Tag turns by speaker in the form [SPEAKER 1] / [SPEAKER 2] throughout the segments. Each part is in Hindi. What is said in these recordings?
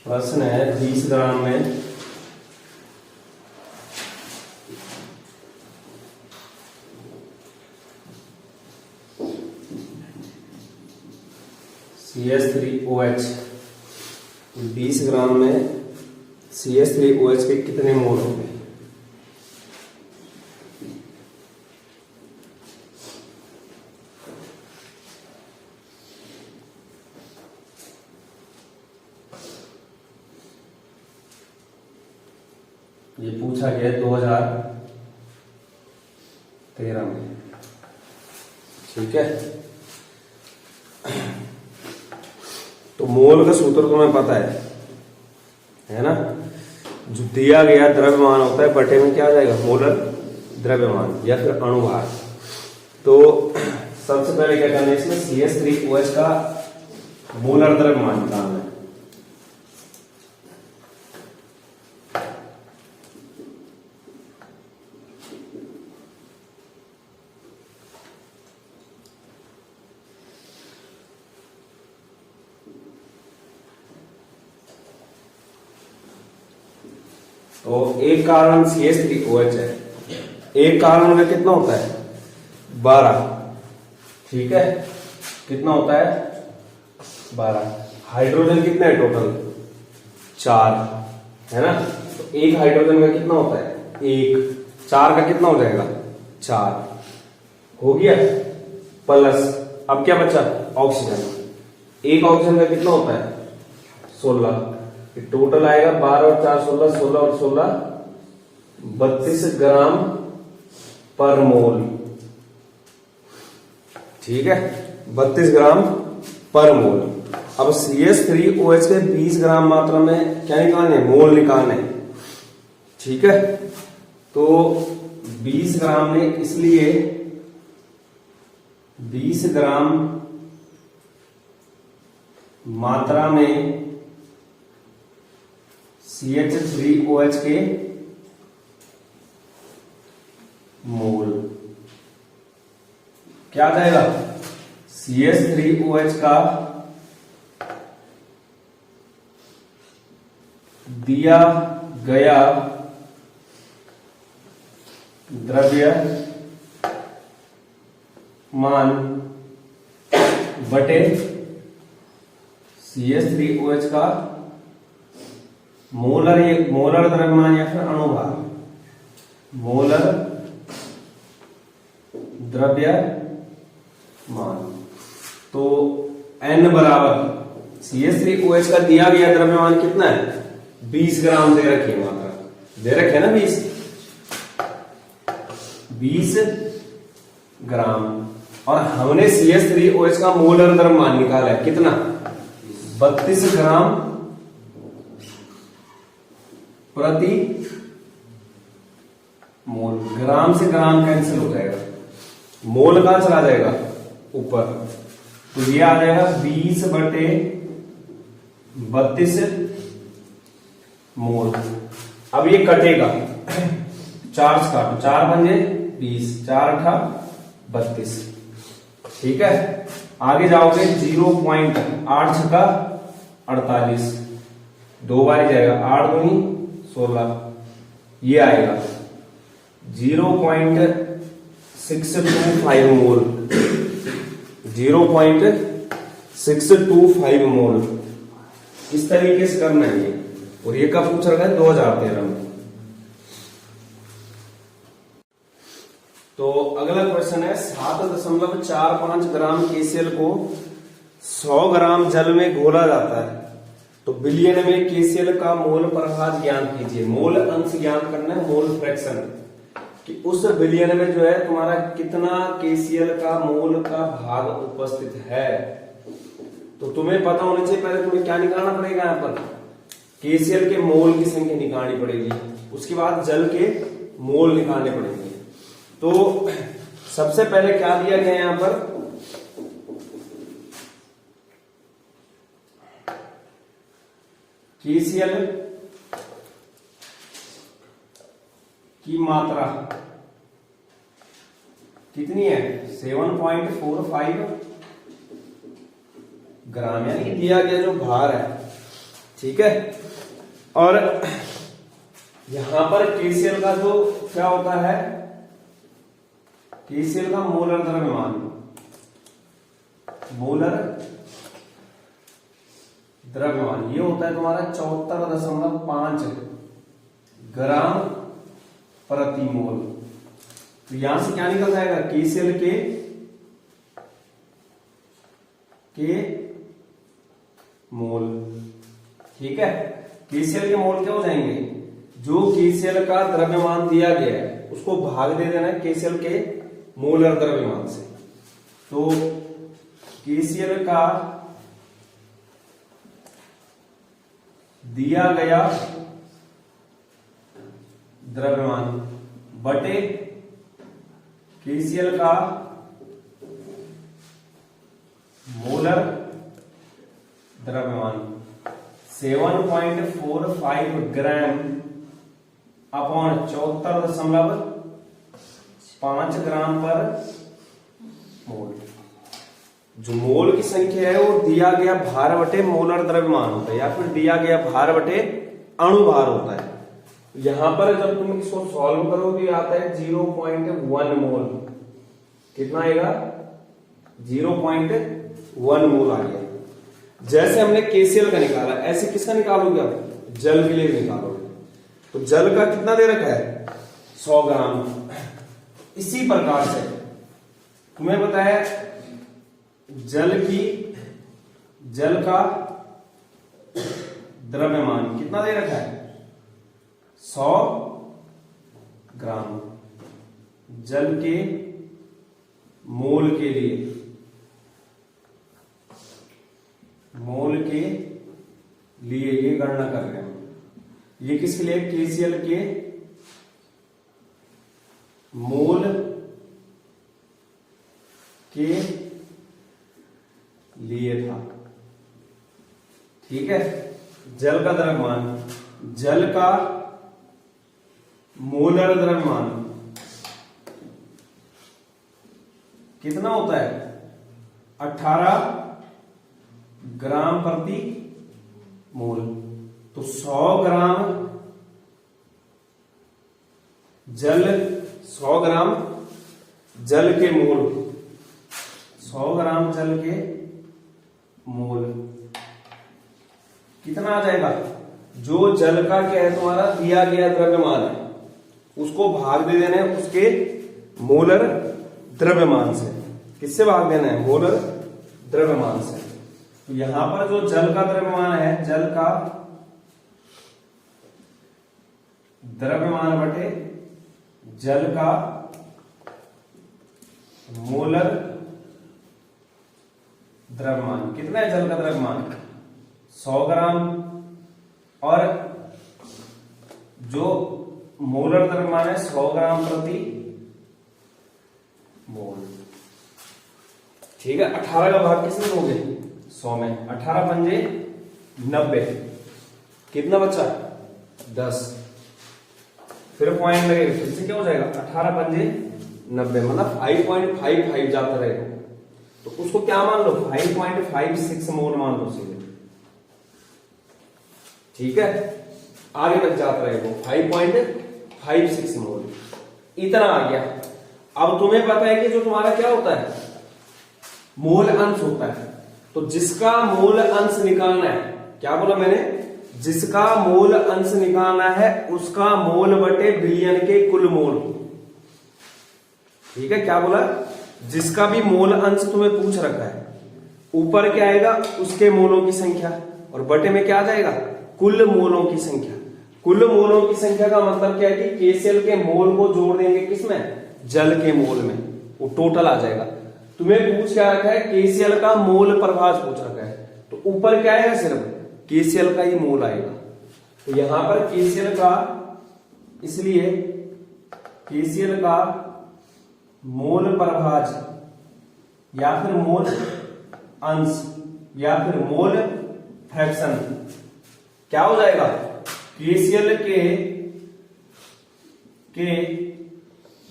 [SPEAKER 1] प्रश्न है 20 ग्राम में CH3OH, 20 ग्राम में CH3OH के कितने मोल होंगे? ये पूछा गया 2013 में। ठीक है, तो मोल का सूत्र तुम्हें पता है ना? जो दिया गया द्रव्यमान होता है बटे में क्या आ जाएगा? मोलर द्रव्यमान या फिर अणुभार। तो सबसे पहले क्या करना है, इसमें CH3OH का मोलर द्रव्यमान निकालना है। तो एक कार्बन CH3OH है, एक कार्बन में कितना होता है? 12। ठीक है, कितना होता है? 12। हाइड्रोजन कितने हैं टोटल? 4 है ना? तो एक हाइड्रोजन का कितना होता है? 1। 4 का कितना हो जाएगा? 4 हो गया प्लस। अब क्या बचा? ऑक्सीजन। एक ऑक्सीजन का कितना होता है? 16। टोटल आएगा 12 और 4 16, 16 और 16 32 ग्राम पर मोल। ठीक है, 32 ग्राम पर मोल। अब CH3OH के 20 ग्राम मात्रा में क्या निकालने? मोल निकालने। ठीक है, तो 20 ग्राम में, इसलिए 20 ग्राम मात्रा में CH3OH के मोल क्या आ जाएगा? CH3OH का दिया गया द्रव्यमान बटे CH3OH का मोलर द्रव्यमान या फिर अणुभार। मोलर द्रव्यमान। तो N बराबर CH3OH का दिया गया द्रव्यमान कितना है? 20 ग्राम दे रखी है मात्रा, दे रखे है ना 20 ग्राम। और हमने CH3OH का मोलर द्रव्यमान निकाला है कितना? 32 ग्राम प्रति मोल। ग्राम से ग्राम कैंसिल हो जाएगा, मोल कहां चला जाएगा? ऊपर। तो ये आ जाएगा 20 बटे 32 मोल। अब ये कटेगा, 4 काटो, 4 बन जाए 20, 4 8 32। ठीक है, आगे जाओगे 0.8 छक्का 48, 2 बार ही जाएगा, 8 दूनी 16। ये आएगा 0.625 मोल। 0.625 मोल। इस तरीके से करना है ये। और ये कब पूछ रखा है? 2013 में। तो अगला क्वेश्चन है 7.45 ग्राम KCl को 100 ग्राम जल में घोला जाता है, तो बिलियन में KCl का मोल प्रभाव ज्ञात कीजिए। मोल अंश ज्ञात करना है, मोल फ्रैक्शन, कि उस बिलियन में जो है तुम्हारा कितना KCl का मोल का भाग उपस्थित है। तो तुम्हें पता होना चाहिए, पहले तुम्हें क्या निकालना पड़ेगा? यहां पर KCl के मोल की संख्या निकालनी पड़ेगी, उसके बाद जल के मोल निकालने पड़ेंगे। तो सबसे पहले क्या दिया गया यहां पर? KCl की मात्रा कितनी है? 7.45 ग्राम, यानी दिया गया जो भार है ठीक है। और यहां पर KCl का जो क्या होता है, KCl का मोलर द्रव्यमान, मोलर द्रव्यमान ये होता है तुम्हारा 74.5 ग्राम प्रति मोल। तो यहां से क्या निकल जाएगा, KCl के मोल। ठीक है, KCl के मोल क्या हो जाएंगे, जो KCl का द्रव्यमान दिया गया है उसको भाग दे देना है KCl के मोलर द्रव्यमान से। तो KCl का दिया गया द्रव्यमान बटे KCl का मोलर द्रव्यमान 7.45 ग्राम अपॉन 74.5 ग्राम पर मोल। जो मोल की संख्या है वो दिया गया भार बटे मोलर द्रव्यमान होता है, या फिर दिया गया भार बटे अणु भार होता है। यहां पर जब तुम इसको सॉल्व करोगे आता है 0.1 मोल। कितना आएगा, 0.1 मोल आ गया। जैसे हमने KCl का निकाला, ऐसे किसका निकालोगे आप, जल के लिए निकालोगे। तो जल का कितना दे रखा है, 100 ग्राम। इसी प्रकार से तुम्हें बताया जल का द्रव्यमान कितना दे रखा है, 100 ग्राम। जल के मोल के लिए, ये गणना कर रहे हैं। ये किसके लिए, KCl के मोल के लिए था। ठीक है, जल का द्रव्यमान, जल का मोलर द्रव्यमान कितना होता है, 18 ग्राम प्रति मोल। तो 100 ग्राम जल के मोल, 100 ग्राम जल के मोल कितना आ जाएगा, जो जल का क्या है तुम्हारा दिया गया द्रव्यमान है उसको भाग दे देना है उसके मोलर द्रव्यमान से। किससे भाग देना है, मोलर द्रव्यमान से। तो यहां पर जो जल का द्रव्यमान है, जल का द्रव्यमान बटे जल का मोलर द्रव्यमान कितना है, जल का द्रव्यमान 100 ग्राम, और जो मोलर द्रव्यमान है 100 ग्राम प्रति मोल। ठीक है, 18 का भाग किसमें हो गए, 100 में। 18 पंजे 90, कितना बचा 10। फिर पॉइंट लगेगा, फिर से क्या हो जाएगा 18 पंजे 90, मतलब 5.55 जाता रहेगा। तो उसको क्या मान लो, 5.56 मोल मान लो सीधे। ठीक है, आगे तक जाता रहेगा 5.56 मोल, इतना आ गया। अब तुम्हें पता है कि जो तुम्हारा क्या होता है, मोल अंश होता है। तो जिसका मोल अंश निकालना है, क्या बोला मैंने, जिसका मोल अंश निकालना है उसका मोल बटे बिलियन के कुल मोल। ठीक है, क्या बोला, जिसका भी मोल अंश तुम्हें पूछ रखा है, ऊपर क्या आएगा, उसके मोलों की संख्या, और बटे में क्या आ जाएगा, कुल मोलों की संख्या। कुल मोलों की संख्या का मतलब क्या है कि KCl के मोल को जोड़ देंगे किसमें, जल के मोल में, वो टोटल आ जाएगा। तुम्हें पूछ क्या रखा है, KCl का मोल प्रभाज पूछ रखा है, तो ऊपर क्या आएगा, सिर्फ KCl का ही मोल आएगा। तो यहां पर KCl का, इसलिए KCl का मोल प्रभाज या फिर मोल अंश या फिर मोल फ्रैक्शन क्या हो जाएगा, KCl के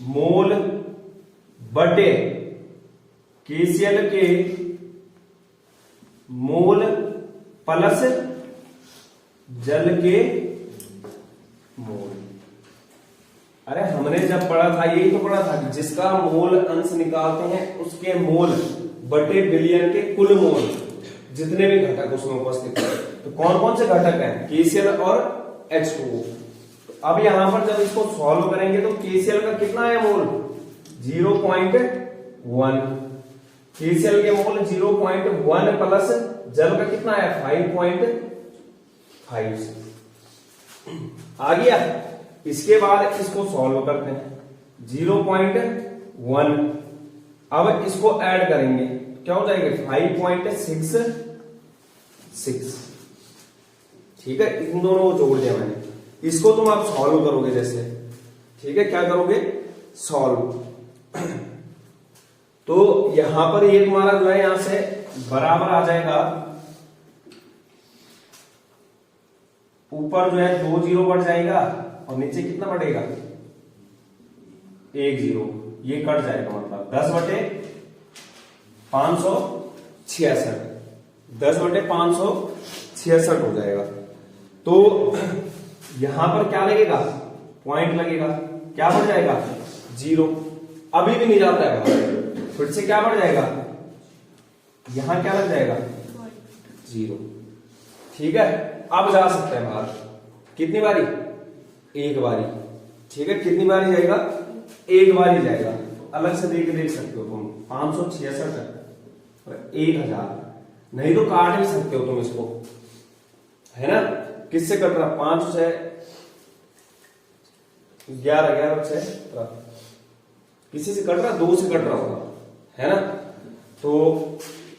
[SPEAKER 1] मोल बटे KCl के मोल प्लस जल के मोल। अरे हमने जब पढ़ा था यही तो पढ़ा था कि जिसका मोल अंश निकालते हैं उसके मोल बटे बिलियन के कुल मोल जितने भी घटक उसमें उपस्थित है। तो कौन कौन से घटक हैं? KCl और H2O। तो अब यहां पर जब इसको सॉल्व करेंगे तो KCl का कितना है मोल? 0.1। KCl के मोल 0.1 प्लस जल का कितना है? 5.5 आ गया। इसके बाद इसको सॉल्व करते हैं 0.1। अब इसको ऐड करेंगे क्या हो जाएगा? 5.66। ठीक है, इन दोनों को जोड़ दिया मैंने। इसको तुम आप सॉल्व करोगे जैसे, ठीक है, क्या करोगे? सॉल्व। तो यहां पर ये तुम्हारा जो है यहां से बराबर आ जाएगा, ऊपर जो है 2 जीरो बढ़ जाएगा और नीचे कितना बढ़ेगा? 1 जीरो। ये कट जाएगा, मतलब 10/566। 10/566 हो जाएगा। तो यहां पर क्या लगेगा? पॉइंट लगेगा। क्या बढ़ जाएगा? 0। अभी भी नहीं जाता है, फिर से क्या बढ़ जाएगा? यहां क्या लग जाएगा? 0। ठीक है, अब जा सकते हैं बाहर। कितनी बारी? एक बारी। ठीक है, कितनी बारी जाएगा? एक बारी जाएगा। अलग से देख सकते हो तुम। 566 और 1000। नहीं तो काट भी सकते हो तुम इसको, है ना? किससे कट रहा? 5 से 11, 11 से किसी से कट रहा? 2 से कट रहा होगा, है ना? तो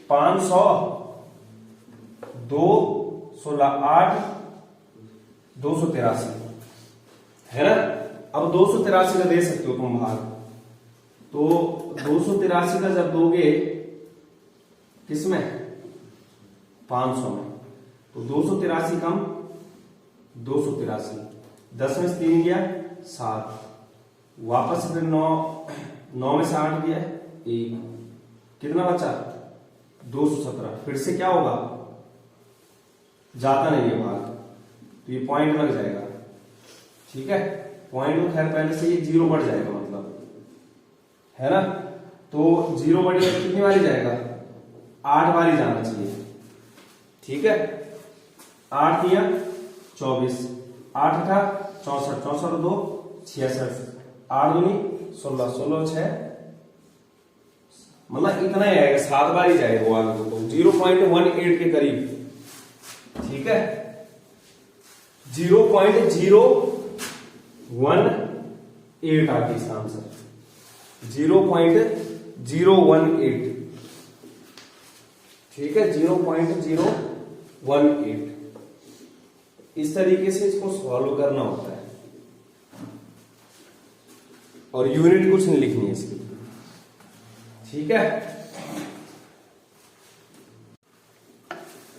[SPEAKER 1] 500, 2, 16, 8, 283, है ना? अब 283 का दे सकते हो तुम भाग। तो 283 का जब दोगे किसमें? 500 में, तो 283 कम 283, 10 में से 3 गया 7, वापस फिर 9 में से 8 गया 1, कितना बचा? 217। फिर से क्या होगा? जाता नहीं है भाग, तो ये पॉइंट लग जाएगा। ठीक है, पॉइंट तो खैर पहले से ये 0 बढ़ जाएगा, मतलब, है ना? तो 0 बढ़ेगा तो कितनी बारी जाएगा? 8 बारी जाना चाहिए। ठीक है, 8 दिया 24, 8 था 64, 64 2 66, 8 दूनी 16, 16 6, मतलब इतना ही आएगा। 7 बारी जाएगा वो आगे तो 0.18 के करीब। ठीक है, 0.018 आ गया इसका आंसर, 0.018। ठीक है, 0.018। इस तरीके से इसको सॉल्व करना होता है, और यूनिट कुछ नहीं लिखनी है इसकी। ठीक है,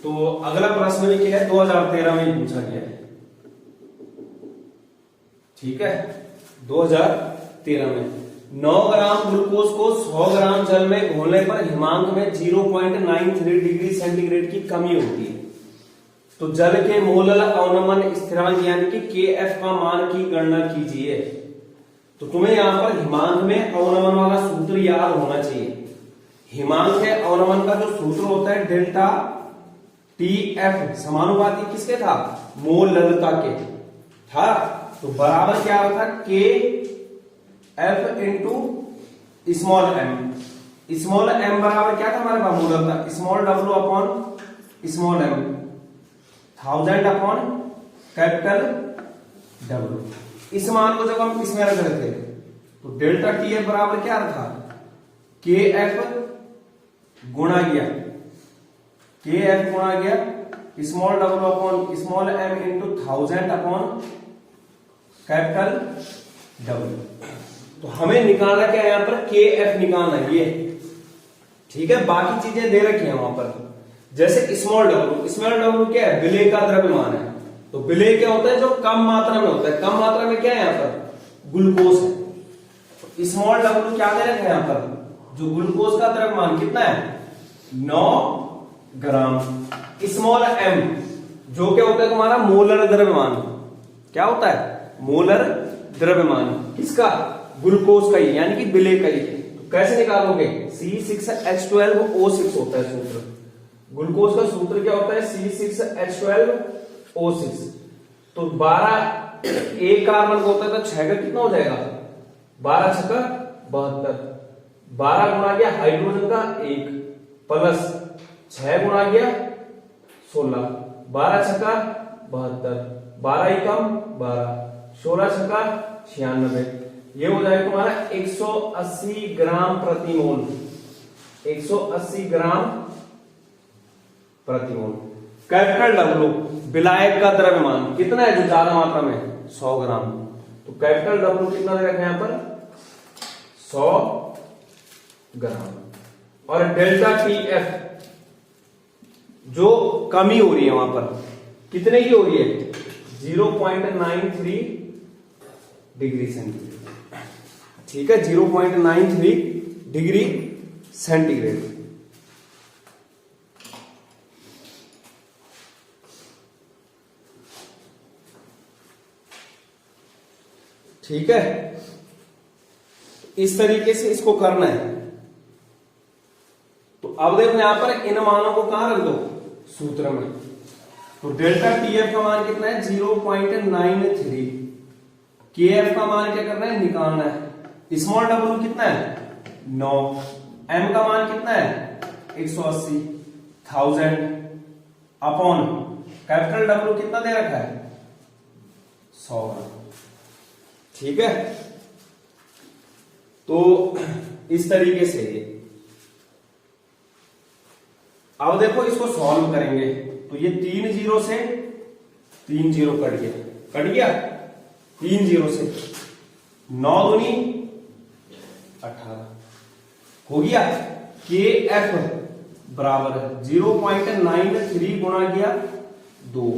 [SPEAKER 1] तो अगला प्रश्न भी क्या है? 2013 में पूछा गया है। ठीक है, 2013 में 9 ग्राम ग्लूकोज को 100 ग्राम जल में घोलने पर हिमांक में 0.93 डिग्री सेंटीग्रेड की कमी होती है। तो जल के मोलल अवनमन स्थिरांक यानी कि KF का मान की गणना कीजिए। तो तुम्हें यहां पर हिमांक में अवनमन वाला सूत्र याद होना चाहिए। हिमांक है अवनमन का जो सूत्र होता है डेल्टा TF समानुपाती किसके था? मोल लवणता के था। तो बराबर क्या होता? KF into small m। Small m बराबर क्या था हमारे पास? मोल लवणता। Small W upon small m, 1000 upon capital W। इस मान को जब हम इसमें रख रहे थे तो डेल्टा TF बराबर क्या था? KF गुणा गया, KF गुणा गया small W upon small m into 1000 upon capital W। तो हमें निकालना क्या है यहां पर? KF निकालना है ये। ठीक है, बाकी चीजें दे रखी है वहां पर, जैसे स्मॉल W। स्मॉल W क्या है? विलेय का द्रव्यमान है। तो विलेय क्या होता है? जो कम मात्रा में होता है। कम मात्रा में क्या है यहां पर? ग्लूकोज है। स्मॉल W क्या दे रखा है यहां पर? जो ग्लूकोज का द्रव्यमान कितना है? 9 ग्राम। स्मॉल m जो क्या होता है तुम्हारा मोलर द्रव्यमान। क्या होता है? मोलर द्रव्यमान किसका? ग्लूकोज का ही, यानी कि विलेय का ही। तो कैसे निकालोगे? C6H12O6 होता है सूत्र। ग्लूकोज का सूत्र क्या होता है? C6H12O6। तो 12 एक कार्बन का होता है तो 6 का कितना हो जाएगा? 12 छक्का 72। 12 गुणा गया हाइड्रोजन का 1 प्लस 6 गुणा गया 16। 12 छक्का 72, 12 ही कम 12, 16 छक्का 96। ये हो जाएगा तुम्हारा 180 ग्राम प्रति मोल। 180 ग्राम प्रति मोल। कैपिटल डब्ल्यू विलायक का द्रव्यमान कितना है जो ज्यादा मात्रा में? 100 ग्राम। तो कैपिटल डब्ल्यू कितना दे रखा है यहां पर? 100 ग्राम। और डेल्टा टीएफ जो कमी हो रही है वहां पर कितने की हो रही है? 0.93 डिग्री सेंटीग्रेड। ठीक है, 0.93 डिग्री सेंटीग्रेड। ठीक है, इस तरीके से इसको करना है। तो अब देखो यहां पर इन मानों को कहां रख दो? सूत्र में। तो डेल्टा टीएफ का मान कितना है? 0.93। केएफ का मान क्या करना है? निकालना है। स्मॉल डब्ल्यू कितना है? 9। एम का मान कितना है? 180 1000 अपॉन कैपिटल डब्ल्यू कितना दे रखा है? 100 ग्राम। ठीक है, तो इस तरीके से अब देखो इसको सॉल्व करेंगे तो ये 3 जीरो से 3 जीरो कट गया। 3 जीरो से 9 दूनी 18 हो गया। के एफ बराबर 0.93 गुणा किया 2,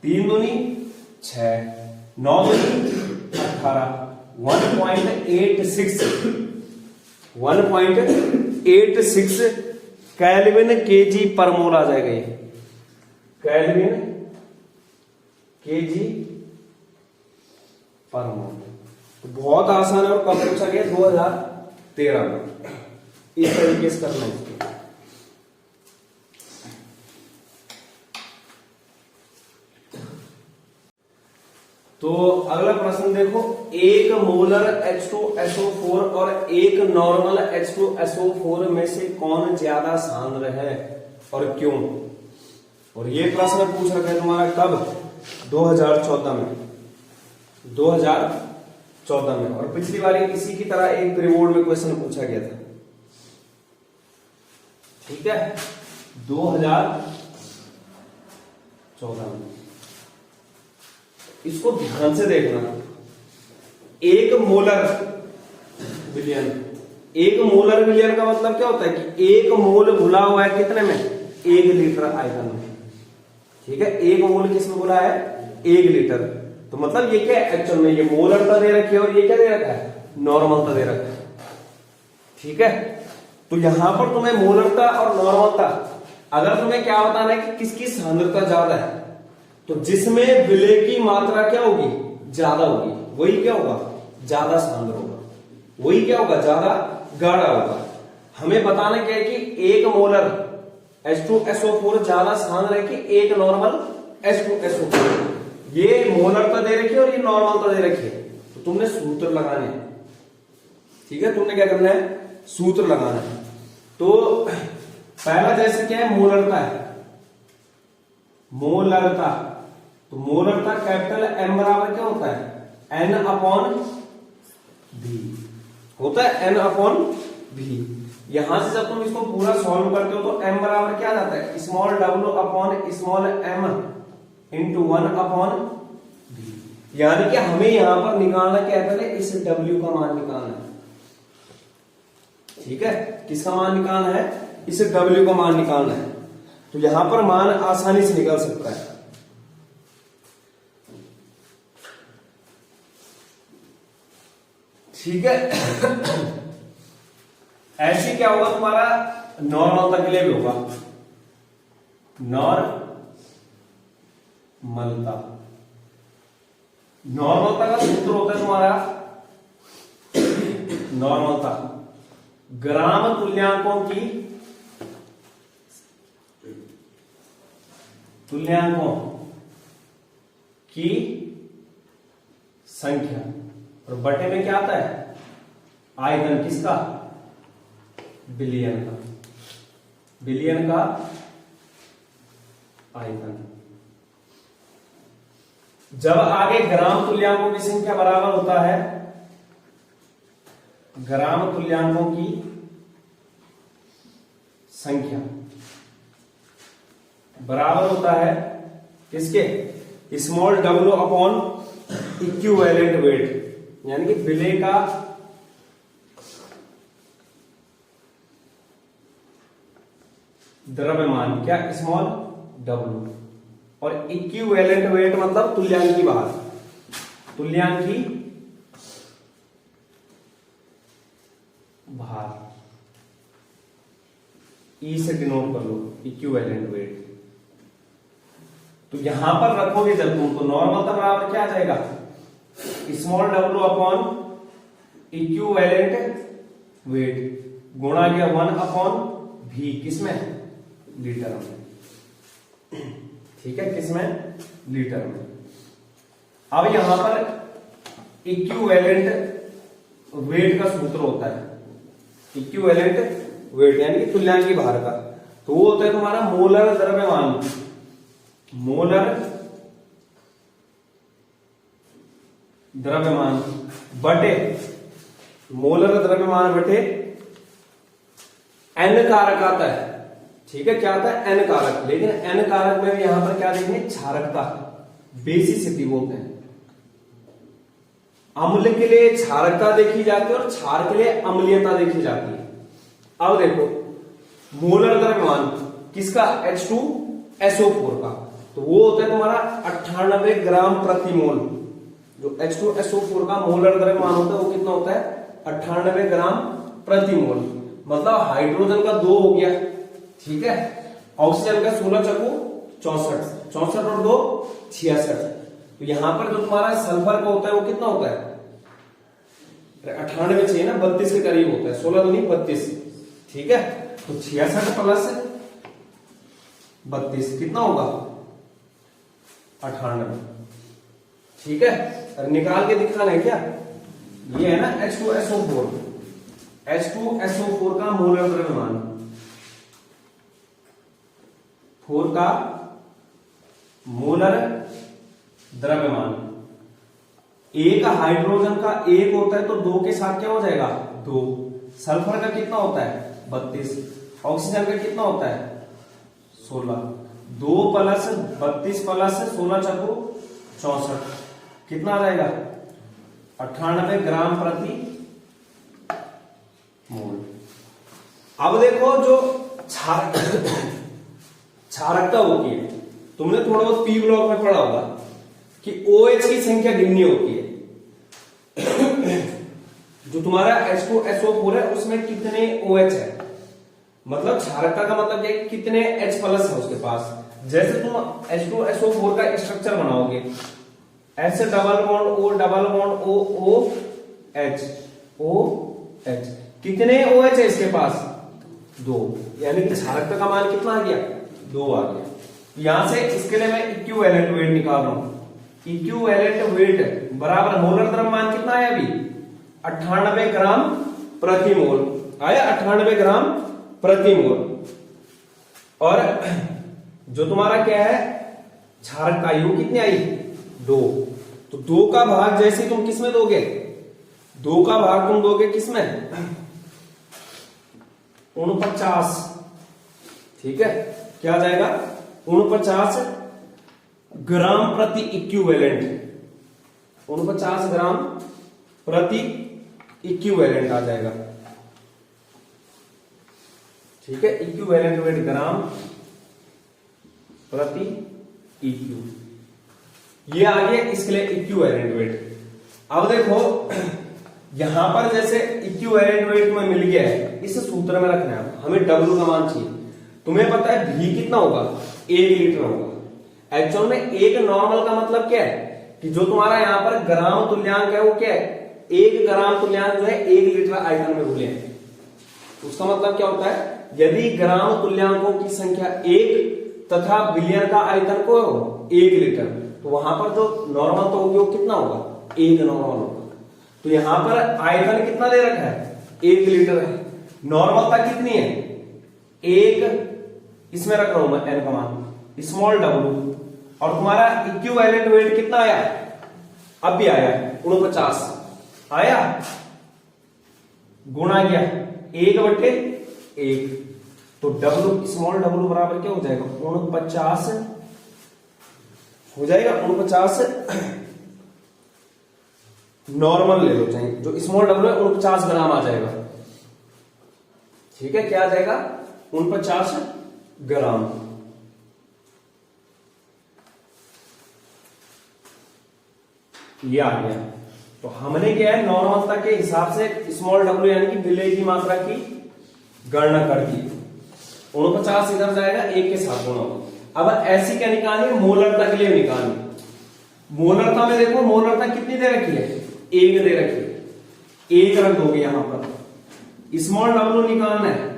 [SPEAKER 1] 3 दूनी 6, 9 दूनी 18, 1.86 केल्विन केजी पर मोल आ जाएगा। ये केल्विन केजी पर मोल। तो बहुत आसान है और कब पूछा गया? 2013 में। इस तरीके से करना है। तो अगला प्रश्न देखो, एक मोलर H2SO4 और एक नॉर्मल H2SO4 में से कौन ज्यादा सांद्र है और क्यों? और ये प्रश्न पूछ रखा है तुम्हारा कब? 2014 में। 2014 में। और पिछली बार इसी की तरह एक प्री बोर्ड में क्वेश्चन पूछा गया था। ठीक है, 2014 में। इसको ध्यान से देखना। एक मोलर विलयन, एक मोलर विलयन का मतलब क्या होता है कि एक मोल घुला हुआ है कितने में? 1 लीटर आयतन में। ठीक है, एक मोल किसमें घुला है? 1 लीटर। तो मतलब ये क्या है एक्चुअल में? ये मोलरता दे रखी है और ये क्या दे रखा है? नॉर्मलता दे रखा है। ठीक है, तो यहां पर तुम्हें मोलरता और नॉर्मलता, अगर तुम्हें क्या बताना है कि किसकी सांद्रता ज्यादा है, तो जिसमें विलेय की मात्रा क्या होगी? ज्यादा होगी, वही क्या होगा? ज्यादा सांद्र होगा। वही क्या होगा? ज्यादा गाढ़ा होगा। हमें बताना क्या है कि एक मोलर H2SO4 ज्यादा सांद्र है कि एक नॉर्मल H2SO4। ये मोलरता दे रखी है और ये नॉर्मलता दे रखी है। तो तुमने सूत्र लगाने हैं। ठीक है, तुमने क्या करना है? सूत्र लगाना है। तो पहला जैसे क्या है? मोलरता है। मोलरता, तो मोलरता कैपिटल M बराबर क्या होता है? N अपॉन V होता है। N upon V। यहां से जब तुम इसको पूरा सॉल्व करते हो तो M बराबर क्या आ जाता है? Small w upon small m into 1 upon V। यानी कि हमें यहां पर निकालना क्या है? पहले इस W का मान निकालना है। ठीक है, किसका मान निकालना है? इस W का मान निकालना है। तो यहां पर मान आसानी से निकल सकता है। ठीक है, ऐसे क्या होगा तुम्हारा? नॉर्मल तक के लिए भी होगा। मलता। नॉर्मलता का सूत्र होता है तुम्हारा, नॉर्मलता ग्राम तुल्यांकों की संख्या, और बटे में क्या आता है, आयतन किसका, बिलियन का, बिलियन का आयतन। जब आगे ग्राम तुल्यांकों की संख्या बराबर होता है, ग्राम तुल्यांकों की संख्या बराबर होता है किसके, small w upon equivalent weight, यानी कि विलेय का द्रव्यमान, क्या, स्मॉल w, और इक्विवेलेंट वेट मतलब तुल्यांकी भार, तुल्यांकी भार, ई से डिनोट कर लो इक्विवेलेंट वेट। तो यहां पर रखोगे जब तुम, तो नॉर्मल तो बराबर क्या आ जाएगा, small w upon equivalent weight गुणा गया 1 अपॉन v, किसमें, लीटर में, ठीक है, किसमें, लीटर में। अब यहां पर इक्विवेलेंट वेट का सूत्र होता है, इक्विवेलेंट वेट यानी कि तुल्यांकी भार का, तो वो होता है तुम्हारा मोलर द्रव्यमान, मोलर द्रव्यमान बटे, मोलर द्रव्यमान बटे n कारक आता है, ठीक है, क्या आता है, n कारक। लेकिन n कारक में भी यहां पर क्या देखेंगे, क्षारकता, बेसिसिटी बोलते हैं। अम्ल के लिए क्षारकता देखी जाती है और क्षार के लिए अम्लीयता देखी जाती है। अब देखो मोलर द्रव्यमान किसका, H2SO4 का, तो वो होता है तुम्हारा 98 ग्राम प्रति मोल। जो H2SO4 का मोलर द्रव्यमान होता है वो कितना होता है, 98 ग्राम प्रति मोल, मतलब हाइड्रोजन का 2 हो गया, ठीक है, ऑक्सीजन का 16 चक्कू 64, 64 और 2 66। तो यहां पर जो तुम्हारा सल्फर का होता है वो कितना होता है, 98 चाहिए ना, 32 के करीब होता है, 16 दूनी 32, ठीक है। तो 66 प्लस 32 कितना होगा, 98, ठीक है। और निकाल के दिखाना है क्या, ये है ना H2SO4, H2SO4 का मोलर द्रव्यमान, 4 का मोलर द्रव्यमान, एक हाइड्रोजन का 1 होता है तो 2 के साथ क्या हो जाएगा, 2। सल्फर का कितना होता है, 32। ऑक्सीजन का कितना होता है, 16। 2 प्लस 32 प्लस 16 चक्कू 64, कितना आ जाएगा, 98 ग्राम प्रति मोल। अब देखो जो क्षारकता होती है, तुमने थोड़ा बहुत पी ब्लॉक में पढ़ा होगा कि OH की संख्या गिननी होती है। जो तुम्हारा H2SO4 है उसमें कितने OH है, मतलब क्षारकता का मतलब ये कितने H प्लस है उसके पास। जैसे तुम H2SO4 का स्ट्रक्चर बनाओगे, H double bond O double bond O OH OH, कितने OH है इसके पास, 2, यानी कि क्षारकता का मान कितना आ गया, 2 आ गया। यहां से इसके लिए मैं इक्विवेलेंट वेट निकाल रहा हूं, इक्विवेलेंट वेट बराबर मोलर द्रव्यमान कितना है अभी, 98 ग्राम प्रति मोल आया, 98 ग्राम प्रति मोल। और जो तुम्हारा क्या है, क्षारकता वो कितनी आई, 2। तो 2 का भाग जैसे तुम किसमें दोगे, 2 का भाग तुम दोगे किसमें, 49, ठीक है, क्या आ जाएगा, 49 ग्राम प्रति इक्विवेलेंट, 49 ग्राम प्रति इक्विवेलेंट आ जाएगा, ठीक है। इक्विवेलेंट वेट ग्राम प्रति इक्यू, ये आ गया इसके लिए इक्विवेलेंट वेट। अब देखो यहां पर जैसे इक्विवेलेंट वेट में मिल गया है, इस सूत्र में रखना है, हमें W का मान चाहिए। तुम्हें पता है V कितना होगा, 1 लीटर होगा, एक्चुअल में एक नॉर्मल का मतलब क्या है कि जो तुम्हारा यहाँ पर ग्राम तुल्यांक है वो क्या है, 1 ग्राम तुल्यांक जो है 1 लीटर आयतन में घुले हैं। उसका मतलब क्या होता है, यदि ग्राम तुल्यांकों की संख्या 1 तथा बिलियन का आयतन को 1 लीटर, तो वहां पर जो नॉर्मल तो होगी वो कितना होगा, 1 नॉर्मल होगा। तो यहां पर आयतन कितना दे रखा है, 1 लीटर है। नॉर्मलता कितनी है, 1, इसमें रख रहा हूं मैं एन का मान, स्मॉल w, और तुम्हारा इक्विवेलेंट वेट कितना आया, अब भी आया 49 आया, गुणा गया 1/1, तो w स्मॉल w बराबर क्या हो जाएगा, 49 हो जाएगा। 49 नॉर्मल ले लो चाहे, जो स्मॉल w है 49 ग्राम आ जाएगा। ठीक है, क्या आ जाएगा, 49 ग्राम। ये आ गया। तो हमने क्या है, नॉर्मलता के हिसाब से स्मॉल w यानी कि विलेय की मात्रा की गणना कर दी। 49 इधर जाएगा, 1 के साथ गुणा होगा। अब ऐसी क्या निकालनी, मोलरता के लिए निकालनी। मोलरता में देखो, मोलरता कितनी दे रखी है, 1 दे रखी है, 1 रख दोगे यहां पर। स्मॉल w निकालना है,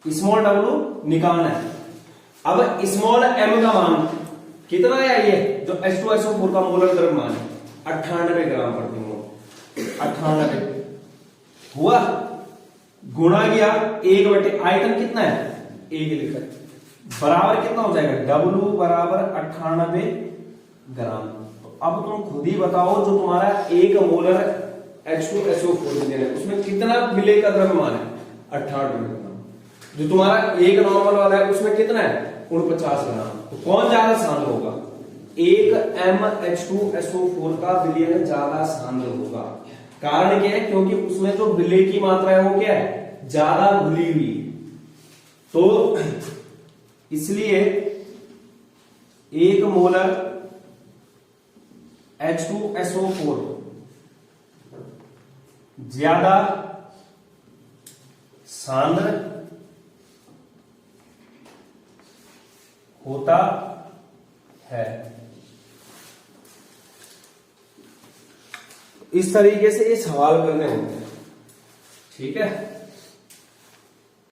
[SPEAKER 1] स्मॉल w निकालना है। अब स्मॉल m का मान कितना है, ये जो H2SO4 का मोलर द्रव्यमान है 98 ग्राम प्रति मोल, 98 हुआ, गुणा किया 1/, आयतन कितना है 1 लीटर, बराबर कितना हो जाएगा, W बराबर 98 ग्राम। तो अब तुम खुद ही बताओ, जो तुम्हारा 1 मोलर H2SO4 है उसमें कितना विलेय का द्रव्यमान है, 98 ग्राम। जो तुम्हारा 1 नॉर्मल वाला है उसमें कितना है, 49 ग्राम। तो कौन ज्यादा सांद्र होगा, 1 MH2SO4 का विलयन ज्यादा सांद्र होगा। कारण क्या है, क्योंकि उसमें जो विलेय की मात्रा है वो क्या है, ज्यादा घुली हुई। तो इसलिए 1 मोलर H2SO4 ज्यादा सांद्र होता है। इस तरीके से ये सवाल करने होते हैं। ठीक है।